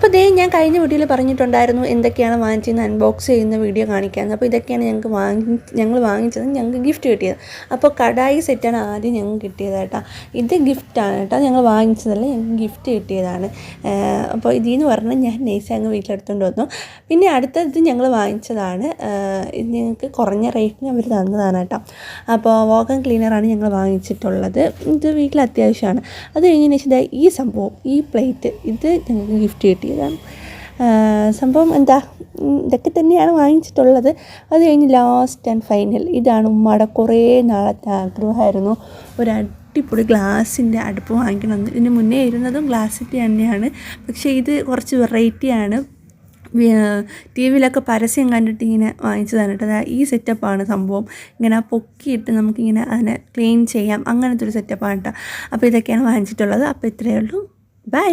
അപ്പോൾ ദേ ഞാൻ കഴിഞ്ഞ വീഡിയോയിൽ പറഞ്ഞിട്ടുണ്ടായിരുന്നു എന്തൊക്കെയാണ് വാങ്ങിച്ചതെന്ന് അൺബോക്സ് ചെയ്യുന്ന വീഡിയോ കാണിക്കാമെന്ന്. അപ്പോൾ ഇതൊക്കെയാണ് ഞങ്ങൾ വാങ്ങിച്ചത്, ഞങ്ങൾക്ക് ഗിഫ്റ്റ് കിട്ടിയത്. അപ്പോൾ കടായി സെറ്റാണ് ആദ്യം ഞങ്ങൾക്ക് കിട്ടിയത് കേട്ടോ. ഇത് ഗിഫ്റ്റാണ് കേട്ടോ, ഞങ്ങൾ വാങ്ങിച്ചതല്ല, ഞങ്ങൾക്ക് ഗിഫ്റ്റ് കിട്ടിയതാണ്. അപ്പോൾ ഇതിന്ന് പറഞ്ഞാൽ ഞാൻ നൈസ് അങ്ങ് വീട്ടിലെടുത്തുകൊണ്ട് വന്നു. പിന്നെ അടുത്തത് ഞങ്ങൾ വാങ്ങിച്ചതാണ്, ഇത് ഞങ്ങൾക്ക് കുറഞ്ഞ റേറ്റിന് അവർ തന്നതാണ് കേട്ടോ. അപ്പോൾ വാക്വം ക്ലീനറാണ് ഞങ്ങൾ വാങ്ങിച്ചിട്ടുള്ളത്. ഇത് വീട്ടിൽ അത്യാവശ്യമാണ്. അത് കഴിഞ്ഞതിന് ശേഷം ഈ സംഭവം, ഈ പ്ലേറ്റ്, ഇത് ഞങ്ങൾക്ക് ഗിഫ്റ്റ് കിട്ടിയതാണ്. സംഭവം എന്താ, ഇതൊക്കെ തന്നെയാണ് വാങ്ങിച്ചിട്ടുള്ളത്. അത് കഴിഞ്ഞ് ലാസ്റ്റ് ആൻഡ് ഫൈനൽ ഇതാണ് ഉമ്മയുടെ കുറേ നാളത്തെ ആഗ്രഹമായിരുന്നു, ഒരു അടിപൊളി ഗ്ലാസിൻ്റെ അടുപ്പ് വാങ്ങിക്കണമെന്ന്. ഇതിന് മുന്നേ ഇരുന്നതും ഗ്ലാസിൻ്റെ തന്നെയാണ്, പക്ഷേ ഇത് കുറച്ച് വെറൈറ്റിയാണ്. ടി വിയിലൊക്കെ പരസ്യം കണ്ടിട്ട് ഇങ്ങനെ വാങ്ങിച്ചതാണ് കേട്ടോ. ഈ സെറ്റപ്പാണ് സംഭവം, ഇങ്ങനെ പൊക്കിയിട്ട് നമുക്കിങ്ങനെ അതിനെ ക്ലീൻ ചെയ്യാം, അങ്ങനത്തെ ഒരു സെറ്റപ്പാണ് കേട്ടോ. അപ്പോൾ ഇതൊക്കെയാണ് വാങ്ങിച്ചിട്ടുള്ളത്. അപ്പോൾ ഇത്രയേ ഉള്ളൂ, ബൈ.